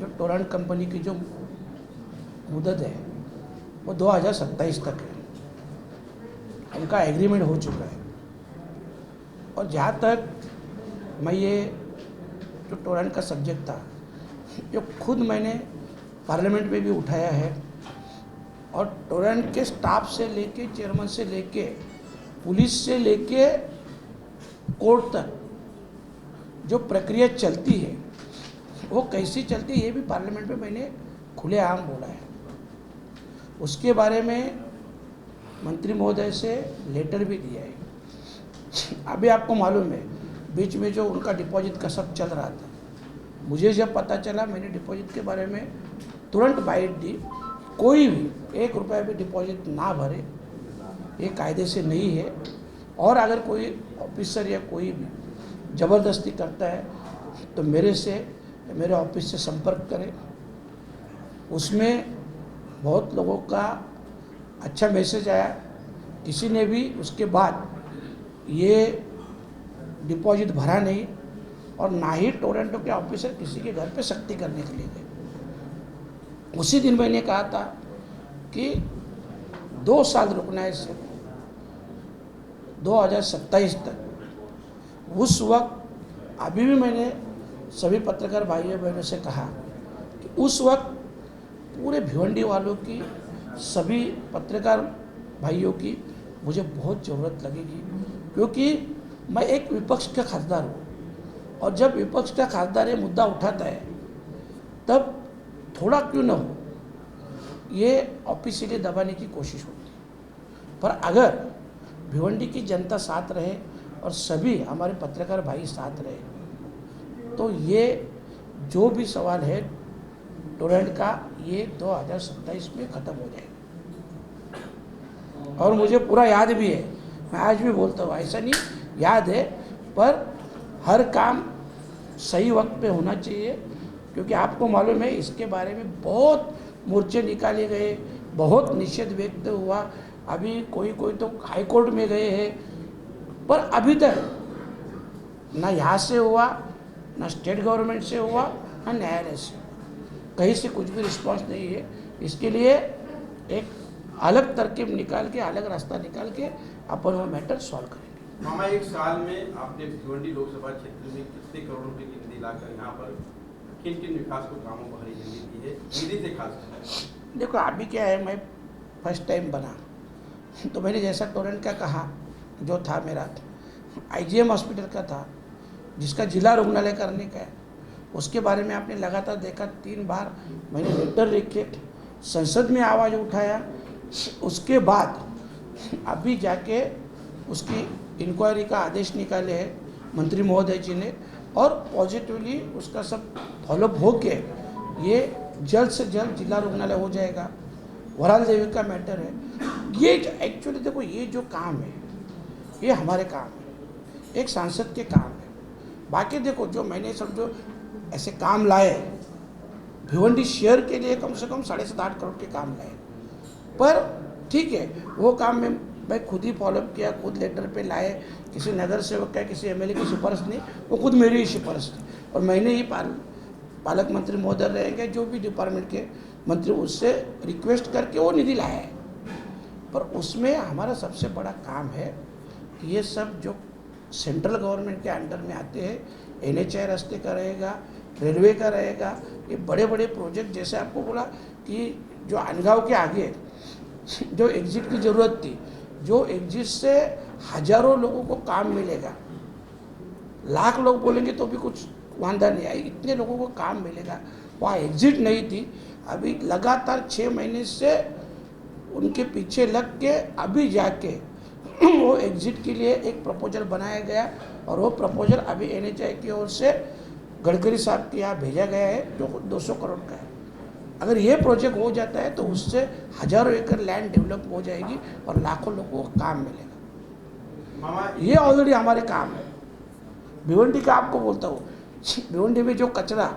जो Torrent company की जो मुदत है वो 2027 तक है। उनका एग्रीमेंट हो चुका है और जहाँ तक मैं ये जो टोरेंट का सब्जेक्ट था जो खुद मैंने पार्लियामेंट में भी उठाया है और टोरेंट के स्टाफ से लेके चेयरमैन से लेके पुलिस से लेके कोर्ट तक जो प्रक्रिया चलती है वो कैसी चलती है ये भी पार्लियामेंट में मैंने खुलेआम बोला है। उसके बारे में मंत्री महोदय से लेटर भी दिया है। अभी आपको मालूम है बीच में जो उनका डिपॉजिट का सब चल रहा था, मुझे जब पता चला मैंने डिपॉजिट के बारे में तुरंत बाइट दी। कोई भी 1 रुपया भी डिपॉजिट ना भरे, ये कायदे से नहीं है। और अगर कोई ऑफिसर या कोई भी ज़बरदस्ती करता है तो मेरे ऑफिस से संपर्क करें। उसमें बहुत लोगों का अच्छा मैसेज आया। किसी ने भी उसके बाद ये डिपॉजिट भरा नहीं और ना ही टोरेंटो के ऑफिसर किसी के घर पे सख्ती करने के लिए गए। उसी दिन मैंने कहा था कि 2 साल रुकना है इसे 2027 तक। उस वक्त अभी भी मैंने सभी पत्रकार भाइयों बहनों से कहा कि उस वक्त पूरे भिवंडी वालों की, सभी पत्रकार भाइयों की मुझे बहुत ज़रूरत लगेगी, क्योंकि मैं एक विपक्ष का खासदार हूँ और जब विपक्ष का खासदार ये मुद्दा उठाता है तब थोड़ा क्यों न हो ये ऑफिशियली दबाने की कोशिश होती है। पर अगर भिवंडी की जनता साथ रहे और सभी हमारे पत्रकार भाई साथ रहे तो ये जो भी सवाल है टोरेंट का ये 2027 में ख़त्म हो जाएगा। और मुझे पूरा याद भी है, मैं आज भी बोलता हूँ, ऐसा नहीं याद है, पर हर काम सही वक्त पे होना चाहिए। क्योंकि आपको मालूम है इसके बारे में बहुत मोर्चे निकाले गए, बहुत निषेध व्यक्त हुआ। अभी कोई तो हाई कोर्ट में गए हैं, पर अभी तक ना यहाँ से हुआ, ना स्टेट गवर्नमेंट से हुआ, ना न्यायालय से, कहीं से कुछ भी रिस्पांस नहीं है। इसके लिए एक अलग तरकीब निकाल के, अलग रास्ता निकाल के अपन वो मैटर सॉल्व करेंगे। मामा, 1 साल में आपने भिवंडी लोकसभा क्षेत्र में कितने करोड़ रुपए की निधि लाकर यहाँ पर किन विकास को कामों को हरी झंडी दी है, निधि से खास? देखो अभी क्या है, मैं फर्स्ट टाइम बना तो मैंने जैसा टोरेंट का कहा, जो था मेरा IGM हॉस्पिटल का था जिसका जिला रुग्णालय करने का है, उसके बारे में आपने लगातार देखा 3 बार मैंने लेटर लिखे, संसद में आवाज़ उठाया। उसके बाद अभी जाके उसकी इंक्वायरी का आदेश निकाले हैं मंत्री महोदय जी ने और पॉजिटिवली उसका सब फॉलोअप हो के ये जल्द से जल्द जिला रुग्णालय हो जाएगा। वराल देवी का मैटर है ये। एक्चुअली देखो ये जो काम है ये हमारे काम है, एक सांसद के काम है। बाकी देखो जो मैंने समझो ऐसे काम लाए भिवंडी शहर के लिए कम से कम 7.5 करोड़ के काम लाए, पर ठीक है वो काम में मैं खुद ही फॉलोअप किया, खुद लेटर पे लाए, किसी नगर सेवक का, किसी MLA की सिफारिश नहीं, वो खुद मेरी ही सिफारिश थी। और मैंने ही पालक मंत्री महोदय रहेंगे, जो भी डिपार्टमेंट के मंत्री, उससे रिक्वेस्ट करके वो निधि लाया है। पर उसमें हमारा सबसे बड़ा काम है कि ये सब जो सेंट्रल गवर्नमेंट के अंडर में आते हैं, NHI रास्ते का रहेगा, रेलवे का रहेगा, ये बड़े बड़े प्रोजेक्ट, जैसे आपको बोला कि जो अनगांव के आगे जो एग्जिट की ज़रूरत थी, जो एग्जिट से हजारों लोगों को काम मिलेगा, लाख लोग बोलेंगे तो भी कुछ वांदा नहीं आएगी, इतने लोगों को काम मिलेगा। वहाँ एग्जिट नहीं थी, अभी लगातार 6 महीने से उनके पीछे लग के अभी जाके वो एग्जिट के लिए एक प्रपोजल बनाया गया और वो प्रपोजल अभी NHI की ओर से गडकरी साहब के यहाँ भेजा गया है, जो 200 करोड़ का है। अगर ये प्रोजेक्ट हो जाता है तो उससे हजारों एकड़ लैंड डेवलप हो जाएगी और लाखों लोगों को काम मिलेगा। ये ऑलरेडी हमारे काम है। भिवंडी का आपको बोलता हूँ, भिवंडी में जो कचरा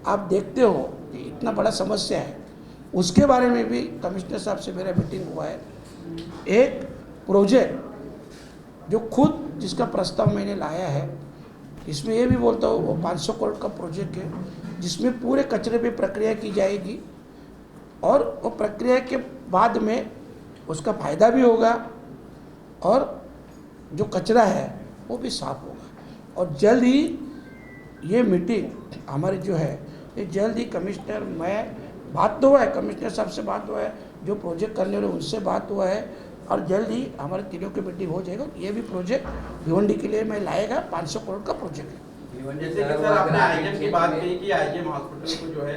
आप देखते हो कि इतना बड़ा समस्या है, उसके बारे में भी कमिश्नर साहब से मेरा मीटिंग हुआ है। एक प्रोजेक्ट जो खुद जिसका प्रस्ताव मैंने लाया है, इसमें ये भी बोलता हूँ वो 500 करोड़ का प्रोजेक्ट है। जिसमें पूरे कचरे पे प्रक्रिया की जाएगी और वो प्रक्रिया के बाद में उसका फ़ायदा भी होगा और जो कचरा है वो भी साफ होगा। और जल्द ही ये मीटिंग हमारी जो है ये जल्द ही कमिश्नर, मैं बात तो हुआ है, कमिश्नर साहब से बात हुआ है, जो प्रोजेक्ट करने वाले उनसे बात हुआ है और जल्द ही हमारे तीनों की मीटिंग हो जाएगा। ये भी प्रोजेक्ट भिवंडी के लिए मैं लाएगा, 500 करोड़ का प्रोजेक्ट है। जैसे कि सर आपने आईजीएम की बात कही कि आईजीएम हॉस्पिटल को जो है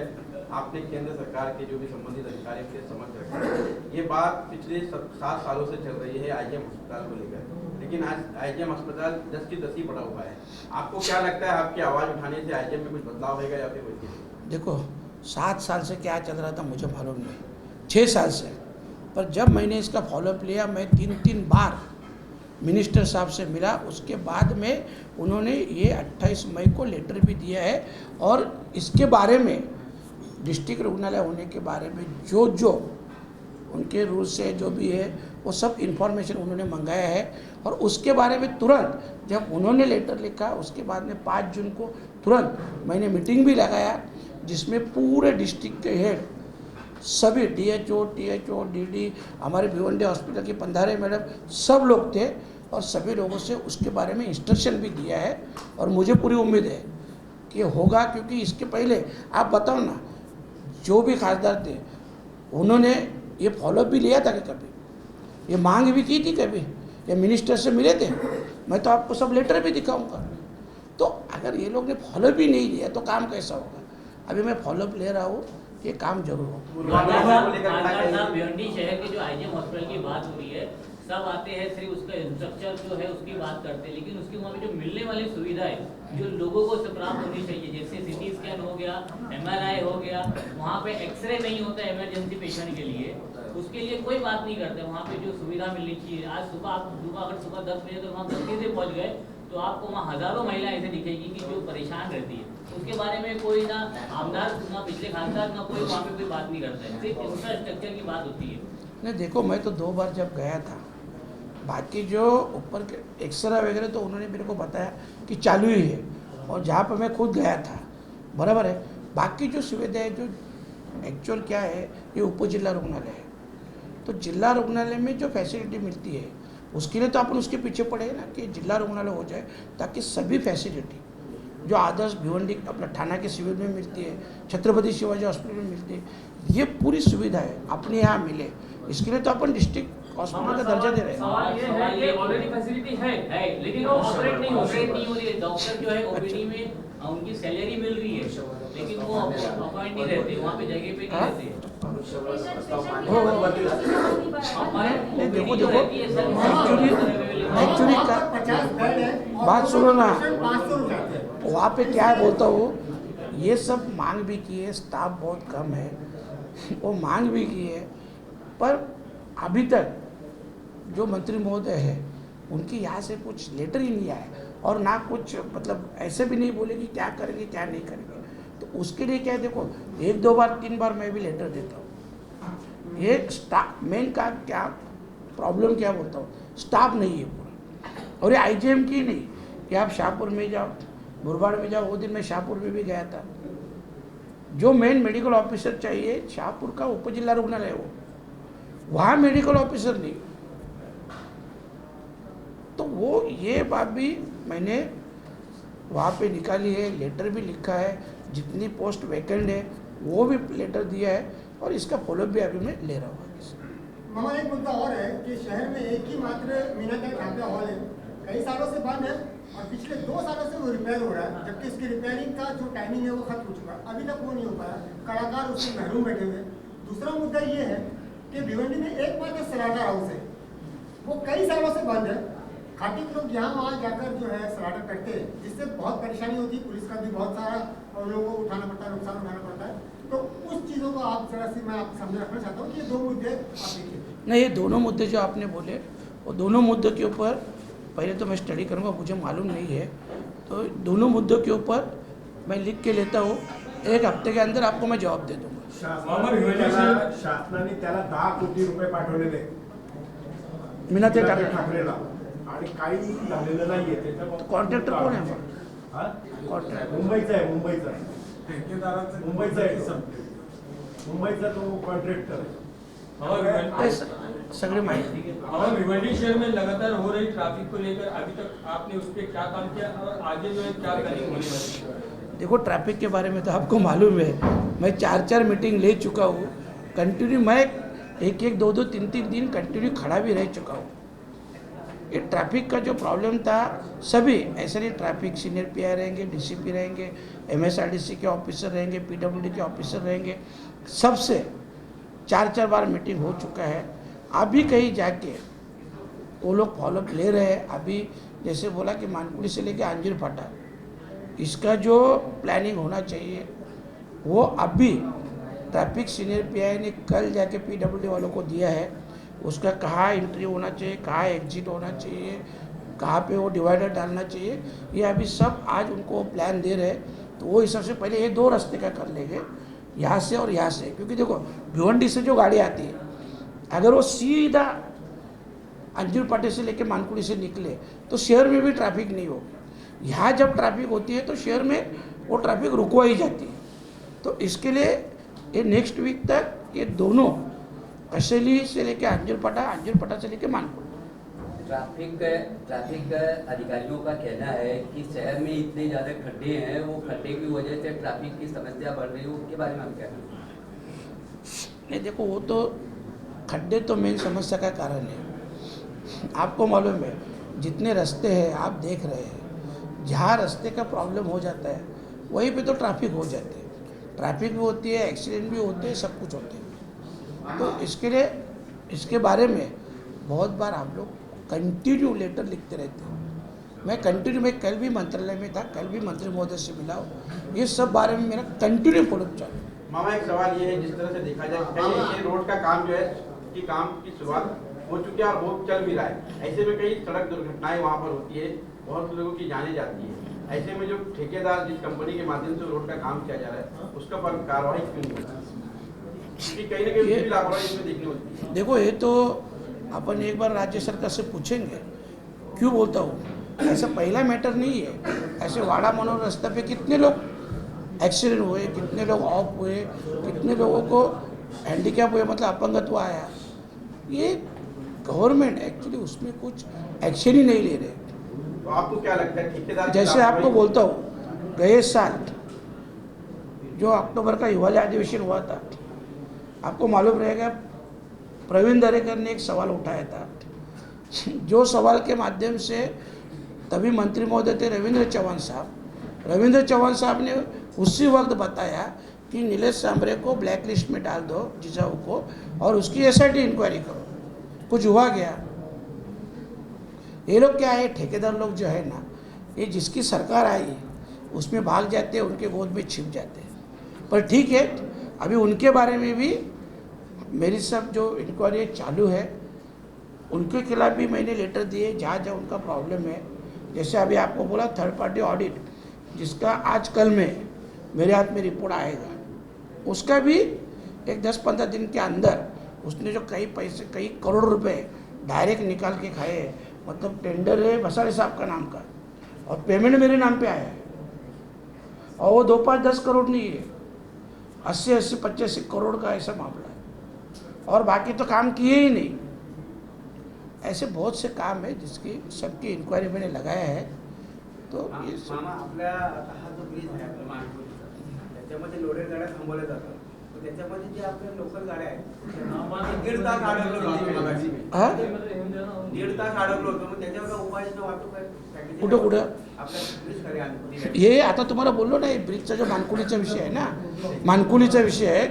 आपने केंद्र सरकार के जो भी संबंधित अधिकारी के समक्ष रखा। ये बात पिछले 7 सालों से चल रही है आईजीएम अस्पताल को लेकर, लेकिन आज आईजीएम अस्पताल 10 की 10 ही पड़ा हुआ है। आपको क्या लगता है आपकी आवाज़ उठाने से आईजीएम में कुछ बदलाव होगा या फिर वैसे? देखो 7 साल से क्या चल रहा था मुझे मालूम नहीं, 6 साल से, पर जब मैंने इसका फॉलोअप लिया, मैं 3 बार मिनिस्टर साहब से मिला, उसके बाद में उन्होंने ये 28 मई को लेटर भी दिया है और इसके बारे में डिस्ट्रिक्ट रुग्णालय होने के बारे में जो जो उनके रूल्स से जो भी है वो सब इन्फॉर्मेशन उन्होंने मंगाया है। और उसके बारे में तुरंत जब उन्होंने लेटर लिखा उसके बाद में 5 जून को तुरंत मैंने मीटिंग भी लगाया, जिसमें पूरे डिस्ट्रिक्ट के हेड सभी डीएचओ, टीएचओ, डीडी, हमारे भिवंडी हॉस्पिटल की पंधारे मैडम सब लोग थे और सभी लोगों से उसके बारे में इंस्ट्रक्शन भी दिया है। और मुझे पूरी उम्मीद है कि होगा, क्योंकि इसके पहले आप बताओ ना, जो भी खासदार थे उन्होंने ये फॉलोअप भी लिया था कि कभी ये मांग भी की थी, कभी ये मिनिस्टर से मिले थे, मैं तो आपको सब लेटर भी दिखाऊंगा। तो अगर ये लोग ने फॉलोअप भी नहीं लिया तो काम कैसा होगा? अभी मैं फॉलोअप ले रहा हूँ, ये काम जरूर होगा। भिवंडी शहर के जो आईजीएम हॉस्पिटल की बात हो रही है, सब आते हैं सिर्फ उसका इंफ्रास्ट्रक्चर जो है उसकी बात करते हैं, लेकिन उसके वहाँ पे जो मिलने वाली सुविधाएं जो लोगों को प्राप्त होनी चाहिए, जैसे सिटी स्कैन हो गया, एमआरआई हो गया, वहाँ पे एक्सरे नहीं होता इमरजेंसी पेशेंट के लिए, उसके लिए कोई बात नहीं करते। वहाँ पे जो सुविधा मिलनी चाहिए, आज सुबह आप अगर सुबह 10 बजे तो वहाँ 10 बजे पहुँच गए तो आपको वहाँ हजारों महिलाएं ऐसे दिखेगी कि जो परेशान रहती है। उसके बारे में कोई ना आमदार, ना पिछले खासदार, ना कोई वहाँ पे कोई बात नहीं करता है, सिर्फ इंफ्रास्ट्रक्चर की बात होती है। नहीं देखो, मैं तो 2 बार जब गया था, बाकी जो ऊपर के एक्सरा वगैरह तो उन्होंने मेरे को बताया कि चालू ही है, और जहाँ पर मैं खुद गया था बराबर है। बाकी जो सुविधाएं जो एक्चुअल क्या है, ये उप जिला रुग्णालय है, तो जिला रुग्णालय में जो फैसिलिटी मिलती है उसके लिए तो अपन उसके पीछे पड़े ना कि जिला रुग्णालय हो जाए, ताकि सभी फैसिलिटी जो आदर्श भिवंडी अपना थाना के सिविल में मिलती है, छत्रपति शिवाजी हॉस्पिटल में मिलती है, ये पूरी सुविधाएं अपने यहाँ मिले, इसके लिए तो अपन डिस्ट्रिक्ट हॉस्पिटल का दर्जा दे रहे हैं। सवाल ये है कि ऑलरेडी फैसिलिटी है लेकिन वो ऑपरेट नहीं हो रही है। डॉक्टर जो है ओपीडी में उनकी सैलरी मिल रही है, लेकिन वो अपॉइंट नहीं रहते, वहाँ पे जगह पे नहीं रहते। देखो एक्चुअली का बात सुनो ना, वहाँ पे क्या बोलता हूँ, ये सब मांग भी की है, स्टाफ बहुत कम है, वो मांग भी की है, पर अभी तक जो मंत्री महोदय है उनकी यहाँ से कुछ लेटर ही नहीं आया, और ना कुछ मतलब ऐसे भी नहीं बोले कि क्या करेंगे क्या नहीं करेंगे। तो उसके लिए क्या है, देखो 1-2 बार 3 बार मैं भी लेटर देता हूँ। ये स्टाफ मेन का क्या प्रॉब्लम क्या बोलता हूँ, स्टाफ नहीं है पूरा। और ये आईजीएम की नहीं कि आप शाहपुर में जाओ, मुरबाड़ में जाओ, वो दिन मैं शाहपुर में भी गया था। जो मेन मेडिकल ऑफिसर चाहिए शाहपुर का उप जिला रुग्णालय है, वो वहाँ मेडिकल ऑफिसर नहीं, तो वो ये बात भी मैंने वहाँ पे निकाली है, लेटर भी लिखा है, जितनी पोस्ट वैकेंट है वो भी लेटर दिया है, और इसका फॉलोअप भी अभी मैं ले रहा हूँ। मामा एक मुद्दा और है कि शहर में एक ही मात्र मीनाक्षी ठाकरे हॉल है, कई सालों से बंद है और पिछले 2 सालों से वो रिपेयर हो रहा है, जबकि इसकी रिपेयरिंग का जो टाइमिंग है वो खत्म हो चुका है, अभी तक वो नहीं हो पाया, कलाकार उससे महरूम बैठे हुए। दूसरा मुद्दा ये है कि भिवंडी में एकमात्र सलाटर हाउस है, वो कई सालों से बंद है। खाती के लोग यहाँ वहाँ जाकर जो है सलाटर करते हैं, जिससे बहुत परेशानी होती है, पुलिस का भी बहुत सारा और लोगों को उठाना पड़ता है, नुकसान उठाना पड़ता है। तो उस चीज़ों को आप जरा सी मैं आप समझ रखना चाहता हूँ कि ये 2 मुद्दे आप देखिए। नहीं, ये दोनों मुद्दे जो आपने बोले, वो दोनों मुद्दों के ऊपर पहले तो मैं स्टडी करूँगा, मुझे मालूम नहीं है, तो दोनों मुद्दों के ऊपर मैं लिख के लेता हूँ, 1 हफ्ते के अंदर आपको मैं जवाब दे दूँगा। शासनाने त्याला 10 कोटी रुपये पाठवलेले मीनाक्षी ठाकरेला आणि काही झालेलं नाहीये. कॉन्ट्रॅक्टर कोण आहे? हा? कॉन्ट्रॅक्टर मुंबईचा आहे. ठेकेदाराचं मुंबईचा आहे, मुंबईचा तो कॉन्ट्रॅक्टर ते सगळी माहिती और भिवंडी शहर में लगातार हो रही ट्रैफिक को लेकर अभी तक आपने उस पर क्या काम किया और आगे जो है क्या प्लानिंग होने वाली है? देखो ट्रैफिक के बारे में तो आपको मालूम है, मैं 4 मीटिंग ले चुका हूँ कंटिन्यू। मैं 1 2 3 दिन कंटिन्यू खड़ा भी रह चुका हूँ। ये ट्रैफिक का जो प्रॉब्लम था सभी ऐसे नहीं, ट्रैफिक सीनियर पीआई रहेंगे, डीसीपी रहेंगे, एमएसआरडीसी के ऑफिसर रहेंगे, पीडब्ल्यूडी के ऑफिसर रहेंगे, सबसे 4 बार मीटिंग हो चुका है। अभी कहीं जाके वो लोग फॉलोअप ले रहे हैं। अभी जैसे बोला कि मानकुली से लेके अंजीर फाटा, इसका जो प्लानिंग होना चाहिए वो अभी ट्रैफिक सीनियर पीआई ने कल जाके पीडब्ल्यूडी वालों को दिया है। उसका कहाँ एंट्री होना चाहिए, कहाँ एग्जिट होना चाहिए, कहाँ पे वो डिवाइडर डालना चाहिए, ये अभी सब आज उनको प्लान दे रहे हैं। तो वो हिसाब से पहले ये 2 रास्ते का कर लेंगे, यहाँ से और यहाँ से। क्योंकि देखो भिवंडी से जो गाड़ी आती है, अगर वो सीधा अंजूर पाटे से लेके मानकुली से निकले तो शहर में भी ट्रैफिक नहीं होगी। यहाँ जब ट्रैफिक होती है तो शहर में वो ट्रैफिक रुकवाई जाती है। तो इसके लिए ये नेक्स्ट वीक तक ये दोनों कसेली से लेके अंजूर पटा से लेके मानकुली। ट्रैफिक अधिकारियों का कहना है कि शहर में इतने ज़्यादा खड्डे हैं, वो खड्डे की वजह से ट्रैफिक की समस्या बढ़ रही है, उसके बारे में हम क्या कहें? नहीं देखो, वो तो खड्डे तो मेन समस्या का कारण है। आपको मालूम है जितने रास्ते हैं आप देख रहे हैं, जहाँ रास्ते का प्रॉब्लम हो जाता है वहीं पे तो ट्रैफिक हो जाते हैं, ट्रैफिक भी होती है, एक्सीडेंट भी होते हैं, सब कुछ होते हैं। तो इसके लिए इसके बारे में बहुत बार आप लोग कंटिन्यू लेटर लिखते रहते हैं। मैं कंटिन्यू, मैं कल भी मंत्रालय में था, कल भी मंत्री महोदय से मिला हूँ, ये सब बारे में मेरा कंटिन्यू फॉलोअप चालू है। मामा एक सवाल ये है, जिस तरह से देखा जाए कहीं ये रोड का काम जो है कि काम की शुरुआत हो चुकी है और वो चल भी रहा है, ऐसे में कई सड़क दुर्घटनाएं वहाँ पर होती है, बहुत लोगों की जाने जाती है। ऐसे में जो ठेकेदार जिस कंपनी के माध्यम से रोड का काम किया जा रहा है उसका पर कार्रवाई क्यों नहीं होती? क्योंकि कहीं ना कहीं लापरवाही इसमें देखने होती है। देखो ये तो अपन एक बार राज्य सरकार से पूछेंगे। क्यों बोलता हूँ, ऐसा पहला मैटर नहीं है। ऐसे वाड़ा मनोहर रास्ते पे कितने लोग एक्सीडेंट हुए, कितने लोग ऑफ हुए, कितने लोगों को हैंडीकैप हुए, मतलब अपंगत्व आया। ये गवर्नमेंट एक्चुअली उसमें कुछ एक्शन ही नहीं ले रहे। तो आपको क्या लगता है ठेकेदार? जैसे आपको बोलता हूँ, गए साल जो अक्टूबर का हिवाली अधिवेशन हुआ था, आपको मालूम रहेगा प्रवीण दरेकर ने एक सवाल उठाया था, जो सवाल के माध्यम से तभी मंत्री महोदय थे रविंद्र चौहान साहब। रविंद्र चौहान साहब ने उसी वक्त बताया कि नीलेश सांबरे को ब्लैक लिस्ट में डाल दो, जिजाऊ को, और उसकी SIT इंक्वायरी करो। कुछ हुआ गया? ये लोग क्या है, ठेकेदार लोग जो है ना, ये जिसकी सरकार आई उसमें भाग जाते हैं, उनके गोद में छिप जाते हैं। पर ठीक है, अभी उनके बारे में भी मेरी सब जो इंक्वायरी चालू है, उनके खिलाफ भी मैंने लेटर दिए जहाँ जहाँ उनका प्रॉब्लम है। जैसे अभी आपको बोला 3rd पार्टी ऑडिट, जिसका आज कल में मेरे हाथ में रिपोर्ट आएगा, उसका भी एक 10-15 दिन के अंदर उसने जो कई पैसे, कई करोड़ रुपए डायरेक्ट निकाल के खाए, मतलब टेंडर है भसाड़ी साहब का नाम का और पेमेंट मेरे नाम पे आया है, और वो 2-5-10 करोड़ नहीं है, 80-85 करोड़ का ऐसा मामला है, और बाकी तो काम किए ही नहीं। ऐसे बहुत से काम है जिसकी सबकी इंक्वायरी मैंने लगाया है। तो ये मामा, आपल्या आता हा जो ब्रिज आहे आपला मानकुलीचा, त्याच्यामध्ये लोडेड गाड्या थांबवल्या जातात, तर त्याच्यामध्ये जे आपल्या लोकल गाड्या आहेत ते 1.5 तास अडकलो होतो, हाँ 1.5 तास अडकलो होतो, मग त्याच्यावर काय उपाययोजना वाटतो काय? कुठं कुठं आपल्या ब्रिज खाली आणतो ये आता तुम्हाला बोललो नाही, ब्रिजचा जो मानकुलीचा विषय आहे ना, मानकुलीचा विषय आहे,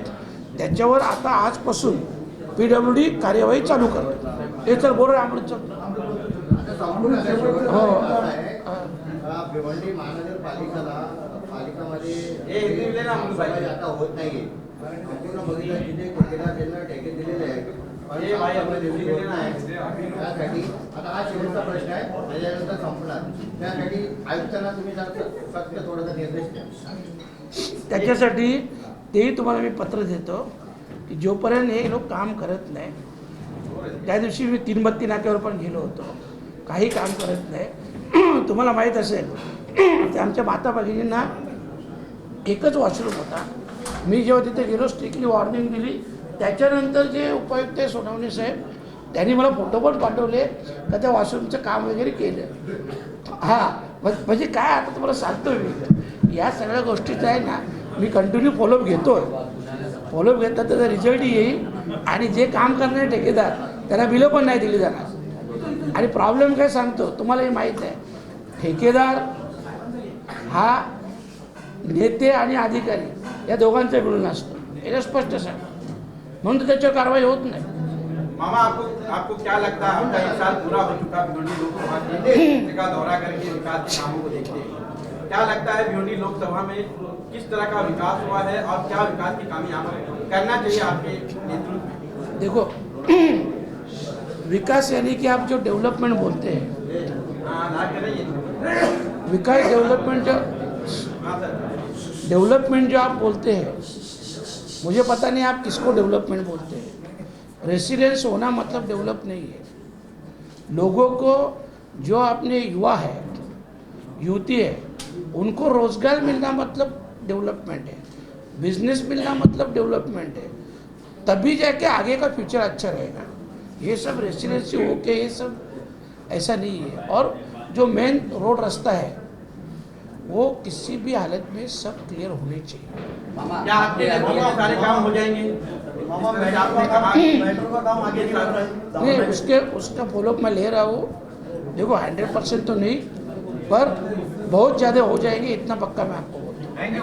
त्याच्यावर आता आजपासून PWD कार्यवाही चालू करतो। हे तर बरोबर अमृत हो। भिवंडी महानगरपालिकेला पालिकामध्ये हे दिलेलं ना आम्हाला पाहिजे. आता होत नाहीये. संपूर्ण बघितलं तिथे ठेकेदार ज्यांना ठेके दिलेले आहेत, पण हे बाई आपल्याला आपण दिलेले दिलेले नाही. नाही. त्यासाठी आता हा शेवटचा प्रश्न आहे, त्याच्यानंतर संपणार. त्यासाठी आयुक्तांना तुम्ही जरा सक्त थोडासा निर्देश द्या। त्याच्यासाठी तेही तुम्हाला मी पत्र देतो की जोपर्यंत हे लोक काम करत नाही, त्या दिवशी मी 332 नाक्यावर पण गेलो होतो, काही काम करत नाही। तुम्हाला माहीत असेल ते आमच्या माता भगिनींना एकच वॉशरूम होता. मी जेव्हा तिथे गेलो स्ट्रिक्टली वॉर्निंग दिली. त्याच्यानंतर जे उपायुक्त आहे सोनवणे साहेब त्यांनी मला फोटो पण पाठवले का त्या वॉशरूमचं काम वगैरे केलं. हां म्हणजे काय आता तुम्हाला सांगतो मी या सगळ्या गोष्टीचं आहे ना मी कंटिन्यू फॉलोअप घेतो आहे. फॉलोअप घेतात त्याचा रिझल्टही येईल आणि जे काम करणारे ठेकेदार त्यांना बिलं पण नाही दिली जाणार. आणि प्रॉब्लेम काय सांगतो तुम्हाला हे माहीत आहे ठेकेदार हा नेते आणि अधिकारी या दोघांचा मिळून असतो. हे स्पष्ट सांगतो म्हणून त्याच्यावर कारवाई होत नाही. मामा आपको क्या लगता है आपका एक साल पूरा हो चुका भिवंडी लोकसभा के का दौरा करके विकास के कामों को देखते हैं क्या लगता है भिवंडी लोकसभा में किस तरह का विकास हुआ है और क्या विकास की काम यहाँ पर करना चाहिए आपके नेतृत्व में? देखो विकास यानी कि आप जो डेवलपमेंट बोलते हैं विकास डेवलपमेंट जो आप बोलते हैं मुझे पता नहीं आप किसको डेवलपमेंट बोलते हैं. रेसिडेंस होना मतलब डेवलप नहीं है. लोगों को जो अपने युवा है युवती है उनको रोजगार मिलना मतलब डेवलपमेंट है. बिजनेस मिलना मतलब डेवलपमेंट है. तभी जाके आगे का फ्यूचर अच्छा रहेगा. ये सब रेसिडेंसी हो के ये सब ऐसा नहीं है. और जो मेन रोड रास्ता है वो किसी भी हालत में सब क्लियर होने चाहिए. क्या आपके नेतृत्व में सारे काम हो जाएंगे? आपने कहा मेट्रो का काम आगे चल रहा है. नहीं उसका फॉलोअप मैं ले रहा हूँ. देखो 100% तो नहीं पर बहुत ज़्यादा हो जाएंगे इतना पक्का मैं आपको बोलता हूँ. Thank you.